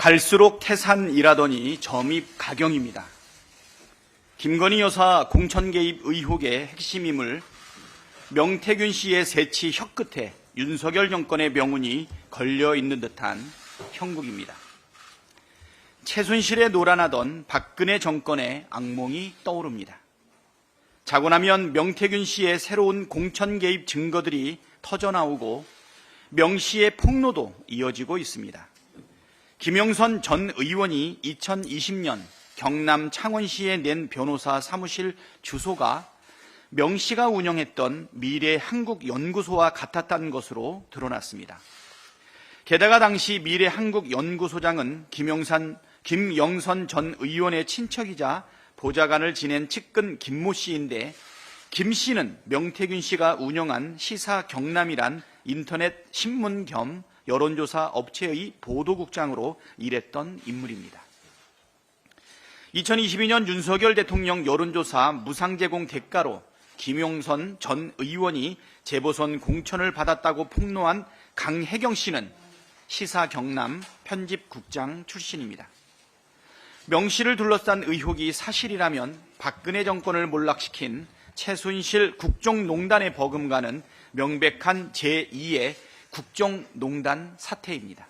갈수록 태산이라더니 점입 가경입니다. 김건희 여사 공천 개입 의혹의 핵심임을 명태균 씨의 새치 혀끝에 윤석열 정권의 명운이 걸려있는 듯한 형국입니다. 최순실에 놀아나던 박근혜 정권의 악몽이 떠오릅니다. 자고 나면 명태균 씨의 새로운 공천 개입 증거들이 터져나오고 명 씨의 폭로도 이어지고 있습니다. 김영선 전 의원이 2020년 경남 창원시에 낸 변호사 사무실 주소가 명 씨가 운영했던 미래한국연구소와 같았다는 것으로 드러났습니다. 게다가 당시 미래한국연구소장은 김영선 전 의원의 친척이자 보좌관을 지낸 측근 김모 씨인데, 김 씨는 명태균 씨가 운영한 시사경남이란 인터넷 신문 겸 여론조사 업체의 보도국장으로 일했던 인물입니다. 2022년 윤석열 대통령 여론조사 무상제공 대가로 김용선 전 의원이 재보선 공천을 받았다고 폭로한 강혜경 씨는 시사경남 편집국장 출신입니다. 명 씨를 둘러싼 의혹이 사실이라면 박근혜 정권을 몰락시킨 최순실 국정농단에 버금가는 명백한 제2의 국정농단 사태입니다.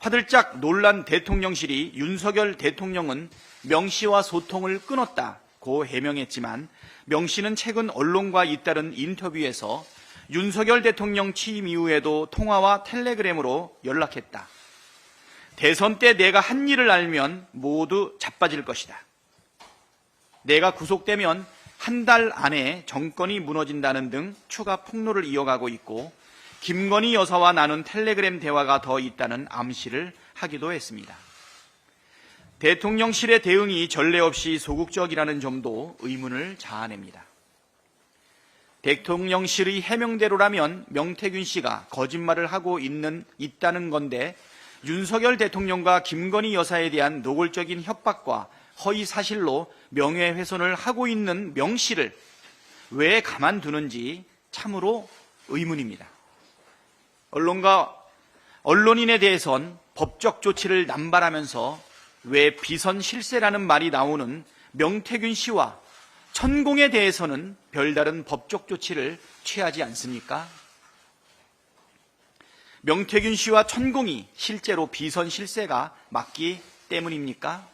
화들짝 놀란 대통령실이 윤석열 대통령은 명 씨와 소통을 끊었다고 해명했지만, 명 씨는 최근 언론과 잇따른 인터뷰에서 윤석열 대통령 취임 이후에도 통화와 텔레그램으로 연락했다. 대선 때 내가 한 일을 알면 모두 자빠질 것이다. 내가 구속되면 한 달 안에 정권이 무너진다는 등 추가 폭로를 이어가고 있고, 김건희 여사와 나눈 텔레그램 대화가 더 있다는 암시를 하기도 했습니다. 대통령실의 대응이 전례 없이 소극적이라는 점도 의문을 자아냅니다. 대통령실의 해명대로라면 명태균 씨가 거짓말을 하고 있다는 건데, 윤석열 대통령과 김건희 여사에 대한 노골적인 협박과 허위 사실로 명예훼손을 하고 있는 명 씨를 왜 가만두는지 참으로 의문입니다. 언론인에 대해선 법적 조치를 남발하면서 왜 비선 실세라는 말이 나오는 명태균 씨와 천공에 대해서는 별다른 법적 조치를 취하지 않습니까? 명태균 씨와 천공이 실제로 비선 실세가 맞기 때문입니까?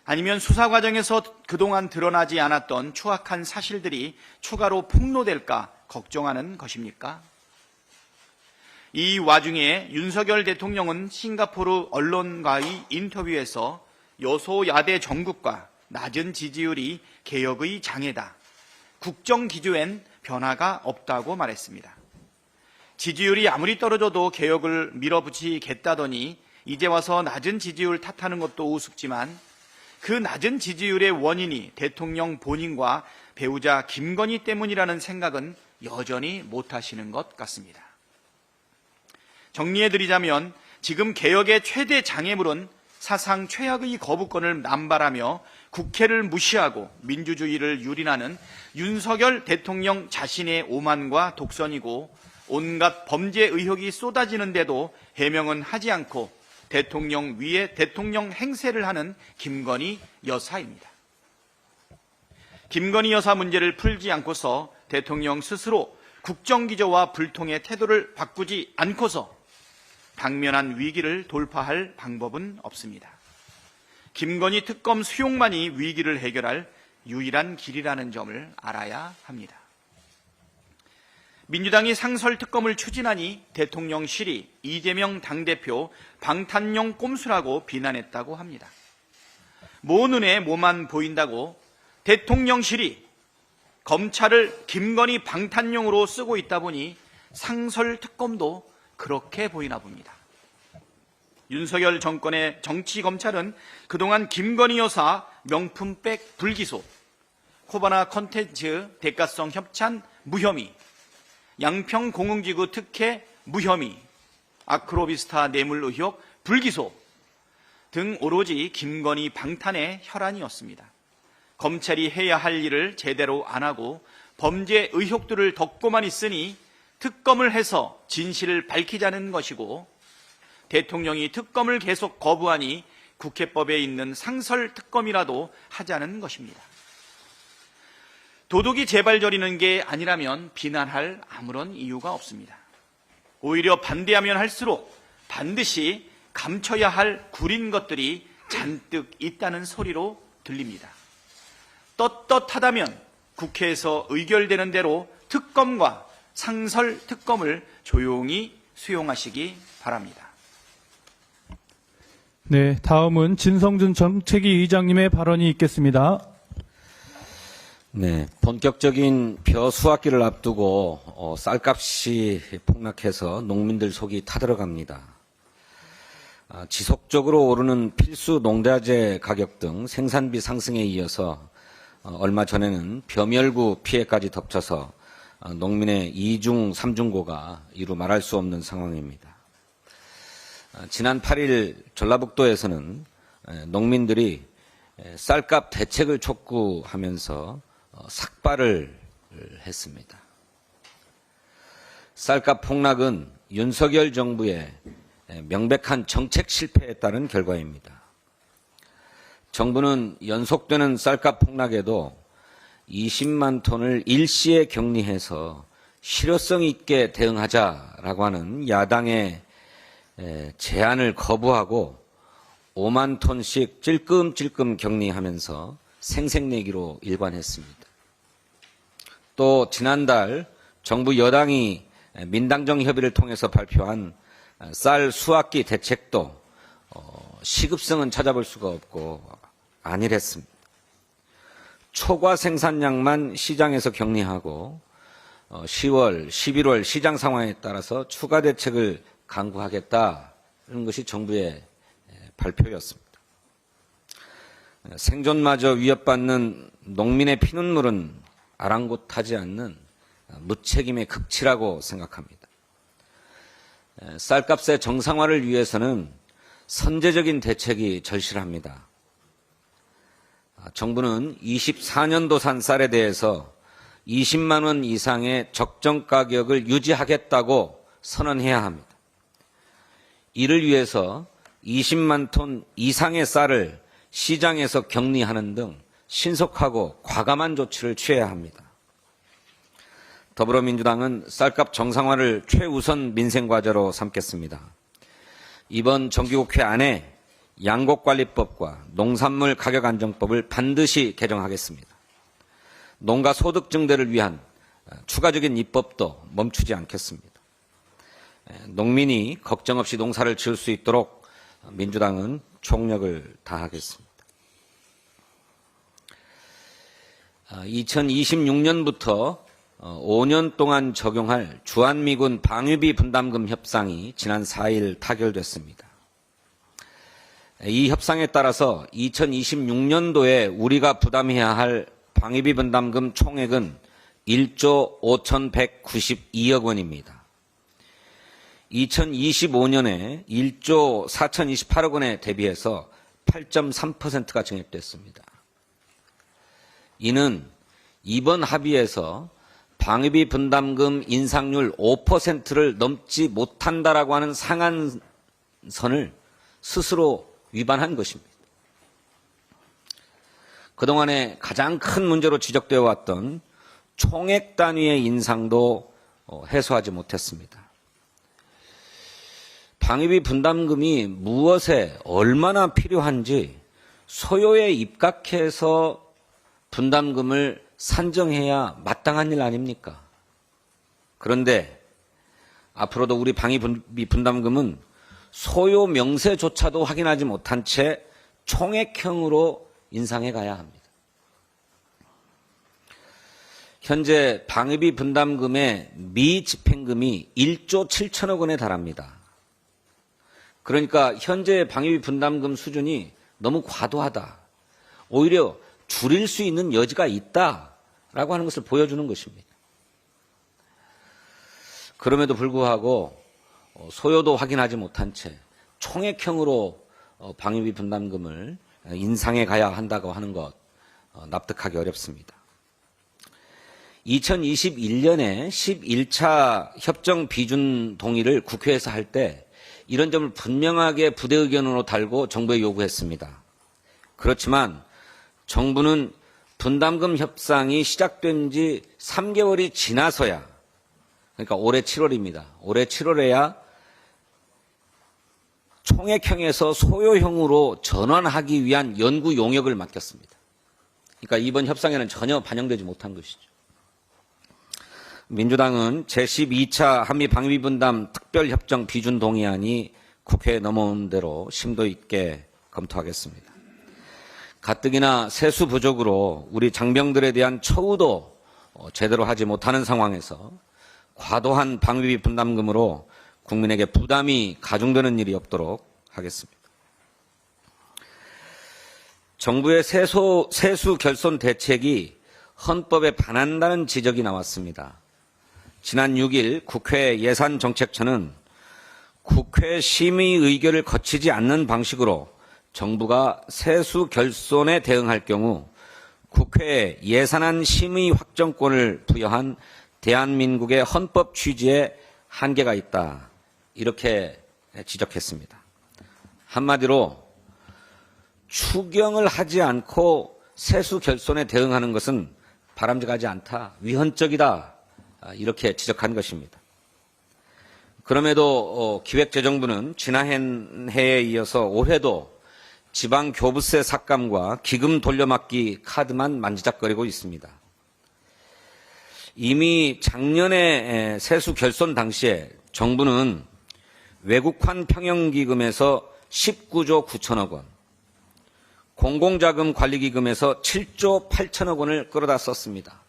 아니면 수사 과정에서 그동안 드러나지 않았던 추악한 사실들이 추가로 폭로될까 걱정하는 것입니까? 이 와중에 윤석열 대통령은 싱가포르 언론과의 인터뷰에서 여소야대 정국과 낮은 지지율이 개혁의 장애다. 국정 기조엔 변화가 없다고 말했습니다. 지지율이 아무리 떨어져도 개혁을 밀어붙이겠다더니 이제 와서 낮은 지지율 탓하는 것도 우습지만, 그 낮은 지지율의 원인이 대통령 본인과 배우자 김건희 때문이라는 생각은 여전히 못하시는 것 같습니다. 정리해드리자면, 지금 개혁의 최대 장애물은 사상 최악의 거부권을 남발하며 국회를 무시하고 민주주의를 유린하는 윤석열 대통령 자신의 오만과 독선이고, 온갖 범죄 의혹이 쏟아지는데도 해명은 하지 않고 대통령 위에 대통령 행세를 하는 김건희 여사입니다. 김건희 여사 문제를 풀지 않고서 대통령 스스로 국정기조와 불통의 태도를 바꾸지 않고서 당면한 위기를 돌파할 방법은 없습니다. 김건희 특검 수용만이 위기를 해결할 유일한 길이라는 점을 알아야 합니다. 민주당이 상설특검을 추진하니 대통령실이 이재명 당대표 방탄용 꼼수라고 비난했다고 합니다. 모 눈에 뭐만 보인다고 대통령실이 검찰을 김건희 방탄용으로 쓰고 있다 보니 상설특검도 그렇게 보이나 봅니다. 윤석열 정권의 정치검찰은 그동안 김건희 여사 명품백 불기소, 코바나 컨텐츠 대가성 협찬 무혐의, 양평공흥지구 특혜 무혐의, 아크로비스타 뇌물 의혹 불기소 등 오로지 김건희 방탄의 혈안이었습니다. 검찰이 해야 할 일을 제대로 안 하고 범죄 의혹들을 덮고만 있으니 특검을 해서 진실을 밝히자는 것이고, 대통령이 특검을 계속 거부하니 국회법에 있는 상설특검이라도 하자는 것입니다. 도둑이 재발 저리는 게 아니라면 비난할 아무런 이유가 없습니다. 오히려 반대하면 할수록 반드시 감춰야 할 구린 것들이 잔뜩 있다는 소리로 들립니다. 떳떳하다면 국회에서 의결되는 대로 특검과 상설특검을 조용히 수용하시기 바랍니다. 네, 다음은 진성준 정책위 의장님의 발언이 있겠습니다. 네, 본격적인 벼 수확기를 앞두고 쌀값이 폭락해서 농민들 속이 타들어갑니다. 지속적으로 오르는 필수 농자재 가격 등 생산비 상승에 이어서 얼마 전에는 벼멸구 피해까지 덮쳐서 농민의 이중 삼중고가 이루 말할 수 없는 상황입니다. 지난 8일 전라북도에서는 농민들이 쌀값 대책을 촉구하면서 삭발을 했습니다. 쌀값 폭락은 윤석열 정부의 명백한 정책 실패에 따른 결과입니다. 정부는 연속되는 쌀값 폭락에도 20만 톤을 일시에 격리해서 실효성 있게 대응하자라고 하는 야당의 제안을 거부하고 5만 톤씩 찔끔찔끔 격리하면서 생색내기로 일관했습니다. 또 지난달 정부 여당이 민당정 협의를 통해서 발표한 쌀 수확기 대책도 시급성은 찾아볼 수가 없고 안일했습니다. 초과 생산량만 시장에서 격리하고 10월, 11월 시장 상황에 따라서 추가 대책을 강구하겠다는 것이 정부의 발표였습니다. 생존마저 위협받는 농민의 피눈물은 아랑곳하지 않는 무책임의 극치라고 생각합니다. 쌀값의 정상화를 위해서는 선제적인 대책이 절실합니다. 정부는 24년도산 쌀에 대해서 20만 원 이상의 적정 가격을 유지하겠다고 선언해야 합니다. 이를 위해서 20만 톤 이상의 쌀을 시장에서 격리하는 등 신속하고 과감한 조치를 취해야 합니다. 더불어민주당은 쌀값 정상화를 최우선 민생과제로 삼겠습니다. 이번 정기국회 안에 양곡관리법과 농산물 가격안정법을 반드시 개정하겠습니다. 농가 소득 증대를 위한 추가적인 입법도 멈추지 않겠습니다. 농민이 걱정 없이 농사를 지을 수 있도록 민주당은 총력을 다하겠습니다. 2026년부터 5년 동안 적용할 주한미군 방위비 분담금 협상이 지난 4일 타결됐습니다. 이 협상에 따라서 2026년도에 우리가 부담해야 할 방위비 분담금 총액은 1조 5,192억 원입니다. 2025년에 1조 4,028억 원에 대비해서 8.3%가 증액됐습니다. 이는 이번 합의에서 방위비 분담금 인상률 5%를 넘지 못한다라고 하는 상한선을 스스로 위반한 것입니다. 그동안에 가장 큰 문제로 지적되어 왔던 총액 단위의 인상도 해소하지 못했습니다. 방위비 분담금이 무엇에 얼마나 필요한지 소요에 입각해서 분담금을 산정해야 마땅한 일 아닙니까? 그런데 앞으로도 우리 방위비 분담금은 소요 명세조차도 확인하지 못한 채 총액형으로 인상해 가야 합니다. 현재 방위비 분담금의 미집행금이 1조 7천억 원에 달합니다. 그러니까 현재 방위비 분담금 수준이 너무 과도하다. 오히려 줄일 수 있는 여지가 있다라고 하는 것을 보여주는 것입니다. 그럼에도 불구하고 소요도 확인하지 못한 채 총액형으로 방위비 분담금을 인상해 가야 한다고 하는 것 납득하기 어렵습니다. 2021년에 11차 협정 비준 동의를 국회에서 할 때 이런 점을 분명하게 부대 의견으로 달고 정부에 요구했습니다. 그렇지만 정부는 분담금 협상이 시작된 지 3개월이 지나서야, 그러니까 올해 7월입니다. 올해 7월에야 총액형에서 소요형으로 전환하기 위한 연구 용역을 맡겼습니다. 그러니까 이번 협상에는 전혀 반영되지 못한 것이죠. 민주당은 제12차 한미 방위비 분담 특별협정 비준 동의안이 국회에 넘어온 대로 심도 있게 검토하겠습니다. 가뜩이나 세수 부족으로 우리 장병들에 대한 처우도 제대로 하지 못하는 상황에서 과도한 방위비 분담금으로 국민에게 부담이 가중되는 일이 없도록 하겠습니다. 정부의 세수 결손 대책이 헌법에 반한다는 지적이 나왔습니다. 지난 6일 국회 예산정책처는 국회 심의 의결을 거치지 않는 방식으로 정부가 세수 결손에 대응할 경우 국회에 예산안 심의 확정권을 부여한 대한민국의 헌법 취지에 한계가 있다. 이렇게 지적했습니다. 한마디로 추경을 하지 않고 세수 결손에 대응하는 것은 바람직하지 않다, 위헌적이다, 이렇게 지적한 것입니다. 그럼에도 기획재정부는 지난 해에 이어서 올해도 지방교부세 삭감과 기금 돌려막기 카드만 만지작거리고 있습니다. 이미 작년에 세수 결손 당시에 정부는 외국환 평형기금에서 19조 9천억 원, 공공자금 관리기금에서 7조 8천억 원을 끌어다 썼습니다.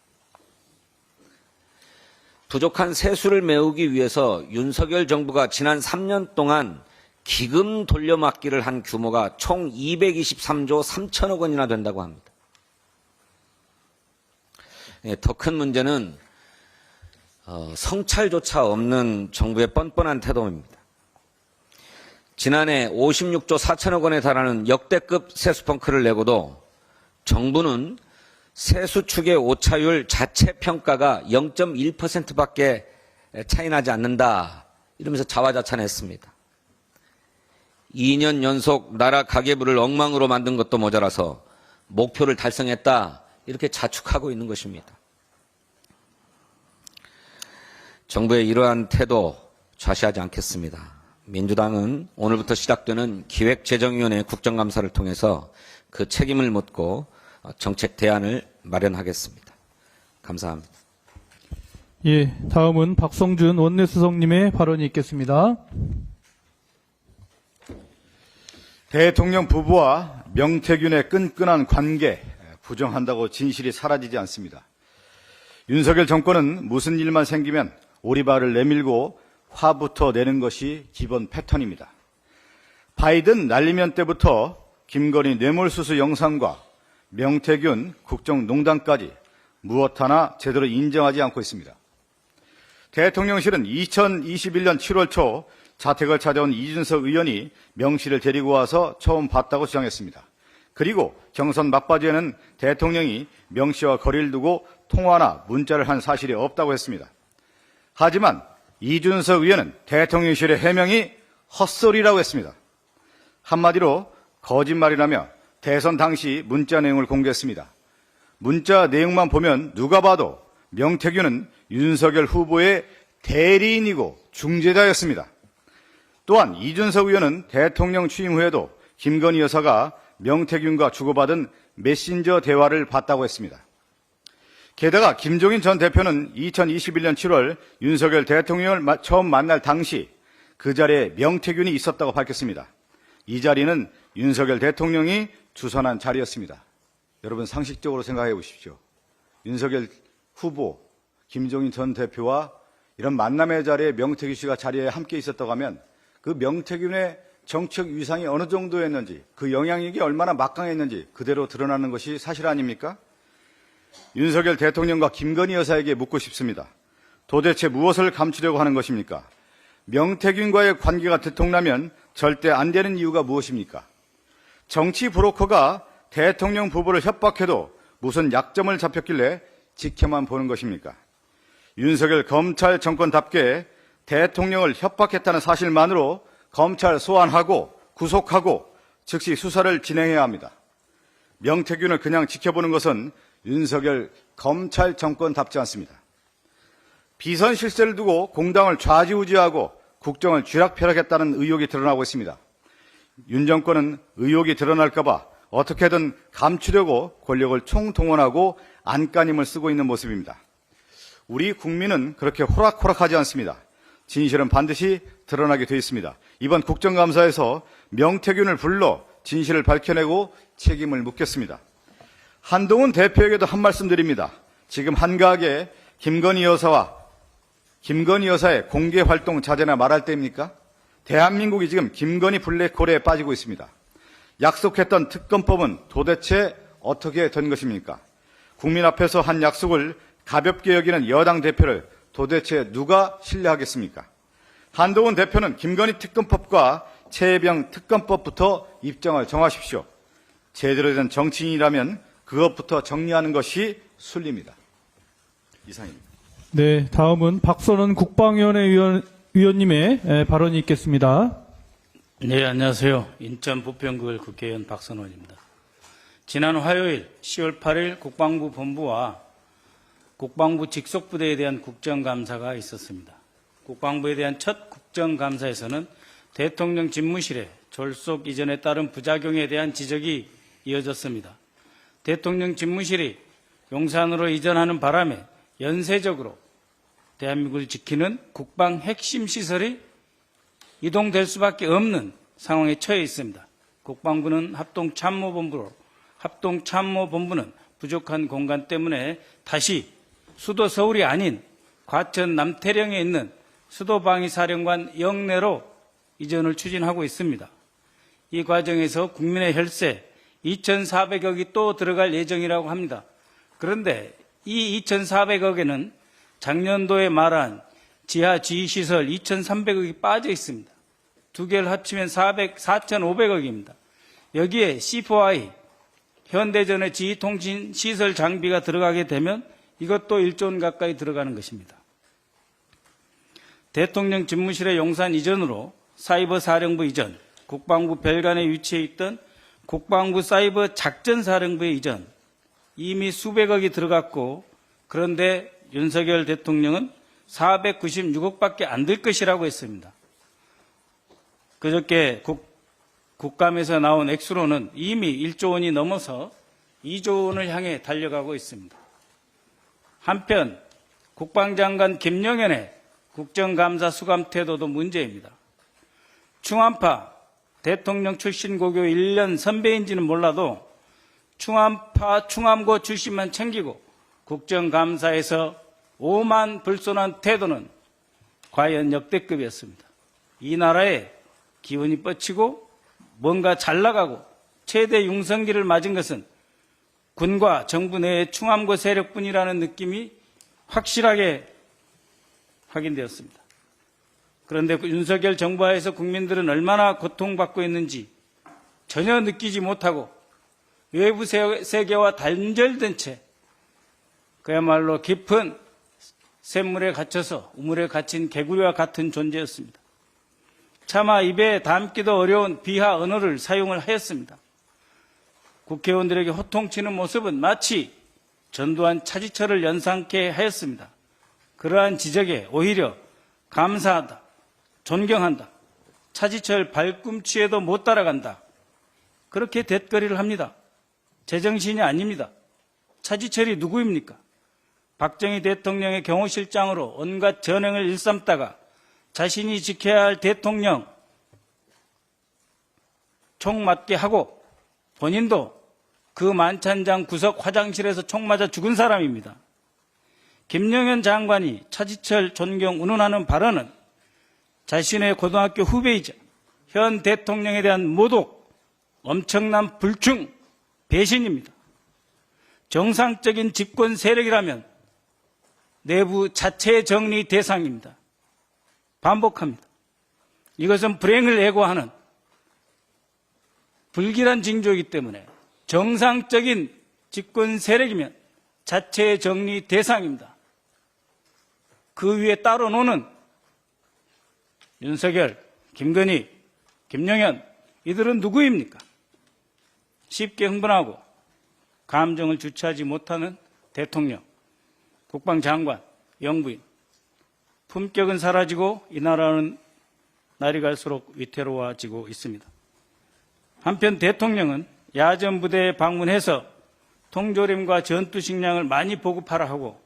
부족한 세수를 메우기 위해서 윤석열 정부가 지난 3년 동안 기금 돌려막기를 한 규모가 총 223조 3천억 원이나 된다고 합니다. 더 큰 문제는 성찰조차 없는 정부의 뻔뻔한 태도입니다. 지난해 56조 4천억 원에 달하는 역대급 세수 펑크를 내고도 정부는 세수 축의 오차율 자체 평가가 0.1%밖에 차이 나지 않는다, 이러면서 자화자찬했습니다. 2년 연속 나라 가계부를 엉망으로 만든 것도 모자라서 목표를 달성했다, 이렇게 자축하고 있는 것입니다. 정부의 이러한 태도 좌시하지 않겠습니다. 민주당은 오늘부터 시작되는 기획재정위원회 국정감사를 통해서 그 책임을 묻고 정책 대안을 마련하겠습니다. 감사합니다. 예, 다음은 박성준 원내수석님의 발언이 있겠습니다. 대통령 부부와 명태균의 끈끈한 관계 부정한다고 진실이 사라지지 않습니다. 윤석열 정권은 무슨 일만 생기면 오리발을 내밀고 화부터 내는 것이 기본 패턴입니다. 바이든 날리면 때부터 김건희 뇌물수수 영상과 명태균 국정농단까지 무엇 하나 제대로 인정하지 않고 있습니다. 대통령실은 2021년 7월 초 자택을 찾아온 이준석 의원이 명 씨를 데리고 와서 처음 봤다고 주장했습니다. 그리고 경선 막바지에는 대통령이 명 씨와 거리를 두고 통화나 문자를 한 사실이 없다고 했습니다. 하지만 이준석 의원은 대통령실의 해명이 헛소리라고 했습니다. 한마디로 거짓말이라며 대선 당시 문자 내용을 공개했습니다. 문자 내용만 보면 누가 봐도 명태균은 윤석열 후보의 대리인이고 중재자였습니다. 또한 이준석 의원은 대통령 취임 후에도 김건희 여사가 명태균과 주고받은 메신저 대화를 봤다고 했습니다. 게다가 김종인 전 대표는 2021년 7월 윤석열 대통령을 처음 만날 당시 그 자리에 명태균이 있었다고 밝혔습니다. 이 자리는 윤석열 대통령이 주선한 자리였습니다. 여러분 상식적으로 생각해 보십시오. 윤석열 후보, 김종인 전 대표와 이런 만남의 자리에 명태균 씨가 자리에 함께 있었다고 하면 그 명태균의 정책 위상이 어느 정도였는지, 그 영향력이 얼마나 막강했는지 그대로 드러나는 것이 사실 아닙니까? 윤석열 대통령과 김건희 여사에게 묻고 싶습니다. 도대체 무엇을 감추려고 하는 것입니까? 명태균과의 관계가 들통나면 절대 안 되는 이유가 무엇입니까? 정치 브로커가 대통령 부부를 협박해도 무슨 약점을 잡혔길래 지켜만 보는 것입니까? 윤석열 검찰 정권답게 대통령을 협박했다는 사실만으로 검찰 소환하고 구속하고 즉시 수사를 진행해야 합니다. 명태균을 그냥 지켜보는 것은 윤석열 검찰 정권답지 않습니다. 비선 실세를 두고 공당을 좌지우지하고 국정을 쥐락펴락했다는 의혹이 드러나고 있습니다. 윤 정권은 의혹이 드러날까 봐 어떻게든 감추려고 권력을 총동원하고 안간힘을 쓰고 있는 모습입니다. 우리 국민은 그렇게 호락호락하지 않습니다. 진실은 반드시 드러나게 돼 있습니다. 이번 국정감사에서 명태균을 불러 진실을 밝혀내고 책임을 묻겠습니다. 한동훈 대표에게도 한 말씀 드립니다. 지금 한가하게 김건희 여사의 공개 활동 자제나 말할 때입니까? 대한민국이 지금 김건희 블랙홀에 빠지고 있습니다. 약속했던 특검법은 도대체 어떻게 된 것입니까? 국민 앞에서 한 약속을 가볍게 여기는 여당 대표를 도대체 누가 신뢰하겠습니까? 한동훈 대표는 김건희 특검법과 최혜병 특검법부터 입장을 정하십시오. 제대로 된 정치인이라면 그것부터 정리하는 것이 순리입니다. 이상입니다. 네, 다음은 박선원 국방위원회 위원님의 발언이 있겠습니다. 네, 안녕하세요. 인천 부평구의 국회의원 박선원입니다. 지난 화요일 10월 8일 국방부 본부와 국방부 직속부대에 대한 국정감사가 있었습니다. 국방부에 대한 첫 국정감사에서는 대통령 집무실의 졸속 이전에 따른 부작용에 대한 지적이 이어졌습니다. 대통령 집무실이 용산으로 이전하는 바람에 연쇄적으로 대한민국을 지키는 국방 핵심 시설이 이동될 수밖에 없는 상황에 처해 있습니다. 국방부는 합동참모본부는 부족한 공간 때문에 다시 수도 서울이 아닌 과천 남태령에 있는 수도방위사령관 영내로 이전을 추진하고 있습니다. 이 과정에서 국민의 혈세 2,400억이 또 들어갈 예정이라고 합니다. 그런데 이 2,400억에는 작년도에 말한 지하 지휘시설 2,300억이 빠져 있습니다. 두 개를 합치면 4,500억입니다. 여기에 C4I, 현대전의 지휘통신 시설 장비가 들어가게 되면 이것도 1조 원 가까이 들어가는 것입니다. 대통령 집무실의 용산 이전으로 사이버 사령부 이전, 국방부 별관에 위치해 있던 국방부 사이버 작전사령부의 이전, 이미 수백억이 들어갔고, 그런데 윤석열 대통령은 496억밖에 안 될 것이라고 했습니다. 그저께 국감에서 나온 액수로는 이미 1조 원이 넘어서 2조 원을 향해 달려가고 있습니다. 한편 국방장관 김영현의 국정감사 수감 태도도 문제입니다. 충암파 대통령 출신 고교 1년 선배인지는 몰라도 충암파 충암고 출신만 챙기고 국정감사에서 오만 불손한 태도는 과연 역대급이었습니다. 이 나라에 기운이 뻗치고 뭔가 잘 나가고 최대 융성기를 맞은 것은 군과 정부 내의 충암고 세력뿐이라는 느낌이 확실하게 확인되었습니다. 그런데 윤석열 정부하에서 국민들은 얼마나 고통받고 있는지 전혀 느끼지 못하고 외부 세계와 단절된 채 그야말로 깊은 샘물에 갇혀서 우물에 갇힌 개구리와 같은 존재였습니다. 차마 입에 담기도 어려운 비하 언어를 사용을 하였습니다. 국회의원들에게 호통치는 모습은 마치 전두환 차지철을 연상케 하였습니다. 그러한 지적에 오히려 감사하다, 존경한다, 차지철 발꿈치에도 못 따라간다, 그렇게 댓거리를 합니다. 제정신이 아닙니다. 차지철이 누구입니까? 박정희 대통령의 경호실장으로 온갖 전횡을 일삼다가 자신이 지켜야 할 대통령 총 맞게 하고 본인도 그 만찬장 구석 화장실에서 총 맞아 죽은 사람입니다. 김영현 장관이 차지철 존경 운운하는 발언은 자신의 고등학교 후배이자 현 대통령에 대한 모독, 엄청난 불충, 배신입니다. 정상적인 집권 세력이라면 내부 자체 정리 대상입니다. 반복합니다. 이것은 불행을 애고하는 불길한 징조이기 때문에 정상적인 집권 세력이면 자체 정리 대상입니다. 그 위에 따로 노는 윤석열, 김건희, 김영현, 이들은 누구입니까? 쉽게 흥분하고 감정을 주체하지 못하는 대통령, 국방장관, 영부인. 품격은 사라지고 이 나라는 날이 갈수록 위태로워지고 있습니다. 한편 대통령은 야전 부대에 방문해서 통조림과 전투 식량을 많이 보급하라 하고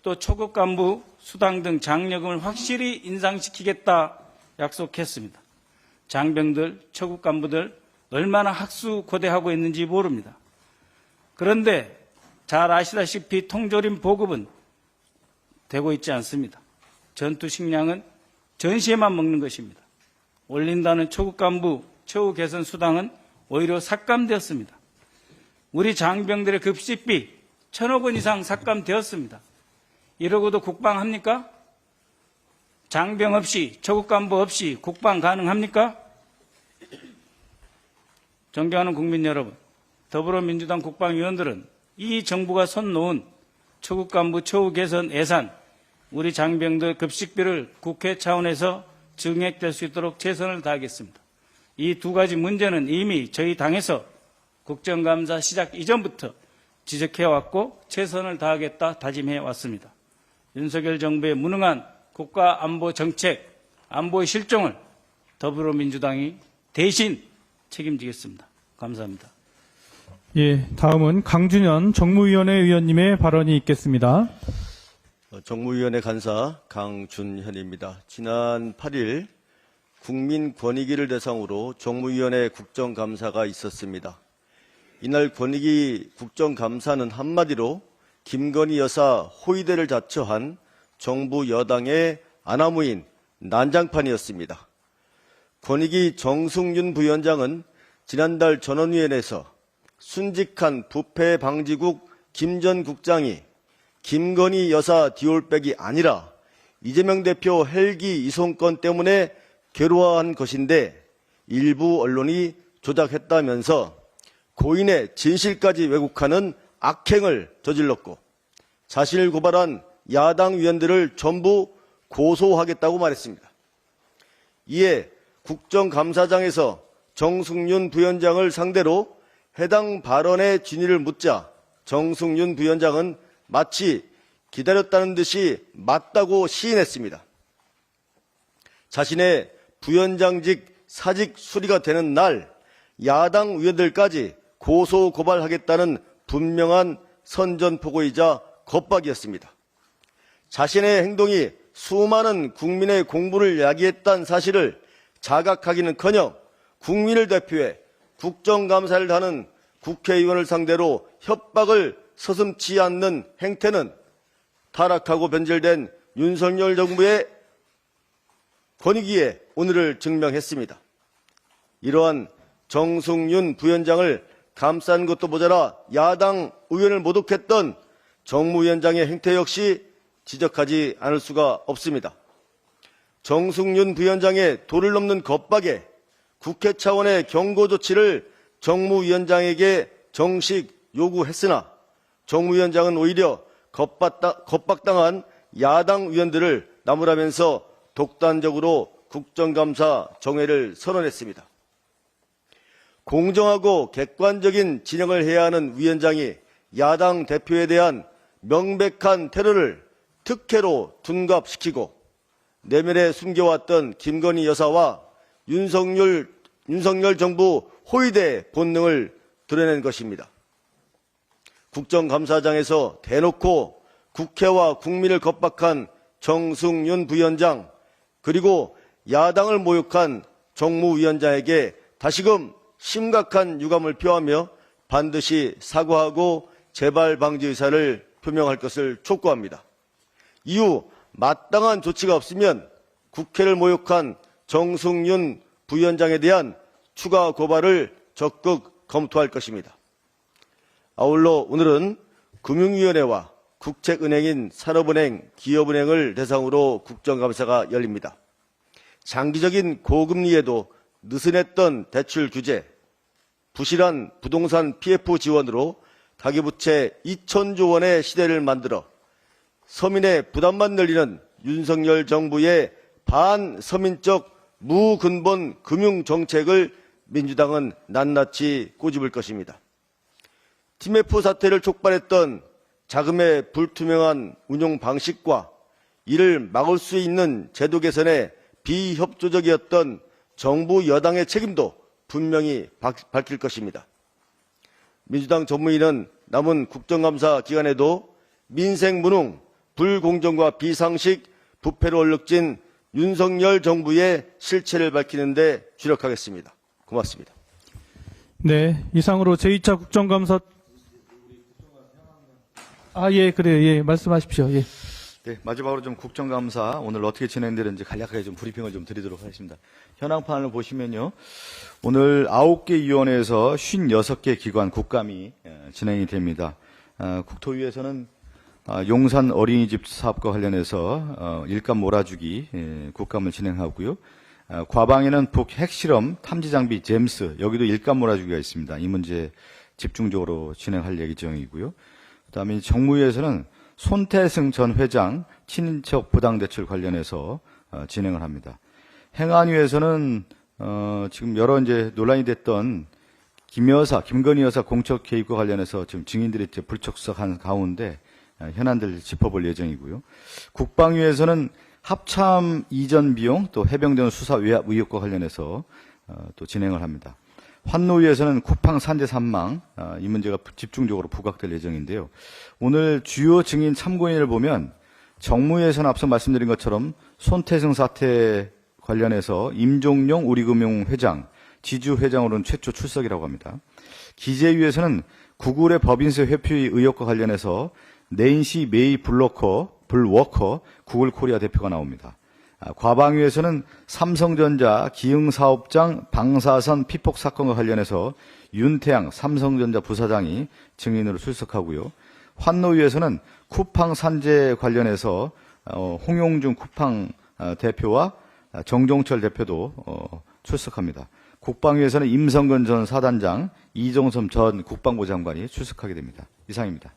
또 초급 간부 수당 등 장려금을 확실히 인상시키겠다 약속했습니다. 장병들, 초급 간부들 얼마나 학수고대하고 있는지 모릅니다. 그런데 잘 아시다시피 통조림 보급은 되고 있지 않습니다. 전투 식량은 전시에만 먹는 것입니다. 올린다는 초급 간부 처우 개선 수당은 오히려 삭감되었습니다. 우리 장병들의 급식비 1,000억 원 이상 삭감되었습니다. 이러고도 국방합니까? 장병 없이, 초급 간부 없이 국방 가능합니까? 존경하는 국민 여러분, 더불어민주당 국방위원들은 이 정부가 손 놓은 초급 간부 처우 개선 예산, 우리 장병들 급식비를 국회 차원에서 증액될 수 있도록 최선을 다하겠습니다. 이 두 가지 문제는 이미 저희 당에서 국정감사 시작 이전부터 지적해왔고 최선을 다하겠다 다짐해왔습니다. 윤석열 정부의 무능한 국가안보 정책, 안보의 실종을 더불어민주당이 대신 책임지겠습니다. 감사합니다. 예, 다음은 강준현 정무위원회 위원님의 발언이 있겠습니다. 정무위원회 간사 강준현입니다. 지난 8일 국민권익위를 대상으로 정무위원회 국정감사가 있었습니다. 이날 권익위 국정감사는 한마디로 김건희 여사 호위대를 자처한 정부 여당의 아나무인 난장판이었습니다. 권익위 정승윤 부위원장은 지난달 전원위원회에서 순직한 부패 방지국 김 전 국장이 김건희 여사 디올백이 아니라 이재명 대표 헬기 이송권 때문에 괴로워한 것인데 일부 언론이 조작했다면서 고인의 진실까지 왜곡하는 악행을 저질렀고 자신을 고발한 야당 위원들을 전부 고소하겠다고 말했습니다. 이에 국정감사장에서 정승윤 부위원장을 상대로 해당 발언의 진위를 묻자 정승윤 부위원장은 마치 기다렸다는 듯이 맞다고 시인했습니다. 자신의 부위원장직 사직 수리가 되는 날 야당 의원들까지 고소 고발하겠다는 분명한 선전포고이자 겁박이었습니다. 자신의 행동이 수많은 국민의 공분을 야기했다는 사실을 자각하기는커녕 국민을 대표해 국정감사를 하는 국회의원을 상대로 협박을 서슴지 않는 행태는 타락하고 변절된 윤석열 정부의 권익위에 오늘을 증명했습니다. 이러한 정승윤 부위원장을 감싼 것도 모자라 야당 의원을 모독했던 정무위원장의 행태 역시 지적하지 않을 수가 없습니다. 정승윤 부위원장의 도를 넘는 겁박에 국회 차원의 경고 조치를 정무위원장에게 정식 요구했으나 정무위원장은 오히려 겁박당한 야당 의원들을 나무라면서 독단적으로 국정감사 정회를 선언했습니다. 공정하고 객관적인 진행을 해야 하는 위원장이 야당 대표에 대한 명백한 테러를 특혜로 둔갑시키고 내면에 숨겨왔던 김건희 여사와 윤석열 정부 호위대 본능을 드러낸 것입니다. 국정감사장에서 대놓고 국회와 국민을 겁박한 정승윤 부위원장 그리고 야당을 모욕한 정무위원장에게 다시금 심각한 유감을 표하며 반드시 사과하고 재발 방지 의사를 표명할 것을 촉구합니다. 이후 마땅한 조치가 없으면 국회를 모욕한 정승윤 부위원장에 대한 추가 고발을 적극 검토할 것입니다. 아울러 오늘은 금융위원회와 국책은행인 산업은행, 기업은행을 대상으로 국정감사가 열립니다. 장기적인 고금리에도 느슨했던 대출 규제, 부실한 부동산 PF 지원으로 가계부채 2천조 원의 시대를 만들어 서민의 부담만 늘리는 윤석열 정부의 반서민적 무근본 금융정책을 민주당은 낱낱이 꼬집을 것입니다. TMF 사태를 촉발했던 자금의 불투명한 운용 방식과 이를 막을 수 있는 제도 개선에 비협조적이었던 정부 여당의 책임도 분명히 밝힐 것입니다. 민주당 전무위는 남은 국정감사 기간에도 민생무능, 불공정과 비상식, 부패로 얼룩진 윤석열 정부의 실체를 밝히는 데 주력하겠습니다. 고맙습니다. 네, 이상으로 제2차 국정감사 예, 그래요. 예, 말씀하십시오. 예. 네, 마지막으로 좀 국정감사 오늘 어떻게 진행되는지 간략하게 좀 브리핑을 좀 드리도록 하겠습니다. 현황판을 보시면요. 오늘 9개 위원회에서 56개 기관 국감이 진행이 됩니다. 국토위에서는 용산 어린이집 사업과 관련해서 일감 몰아주기 국감을 진행하고요. 과방에는 북핵실험 탐지장비 잼스 여기도 일감 몰아주기가 있습니다. 이 문제 집중적으로 진행할 예정이고요. 그다음에 정무위에서는 손태승 전 회장 친인척 부당대출 관련해서 진행을 합니다. 행안위에서는 지금 여러 이제 논란이 됐던 김건희 여사 공적 개입과 관련해서 지금 증인들이 이제 불출석한 가운데 현안들 짚어볼 예정이고요. 국방위에서는 합참 이전 비용 또 해병대원 수사 외압 의혹과 관련해서 또 진행을 합니다. 환노위에서는 쿠팡 산재 산망 이 문제가 집중적으로 부각될 예정인데요. 오늘 주요 증인 참고인을 보면 정무위에서는 앞서 말씀드린 것처럼 손태승 사태 관련해서 임종용 우리금융 회장, 지주 회장으로는 최초 출석이라고 합니다. 기재위에서는 구글의 법인세 회피 의혹과 관련해서 낸시 메이 블워커 구글 코리아 대표가 나옵니다. 과방위에서는 삼성전자 기흥사업장 방사선 피폭 사건과 관련해서 윤태양 삼성전자 부사장이 증인으로 출석하고요. 환노위에서는 쿠팡 산재 관련해서 홍용준 쿠팡 대표와 정종철 대표도 출석합니다. 국방위에서는 임성근 전 사단장, 이종섭 전 국방부 장관이 출석하게 됩니다. 이상입니다.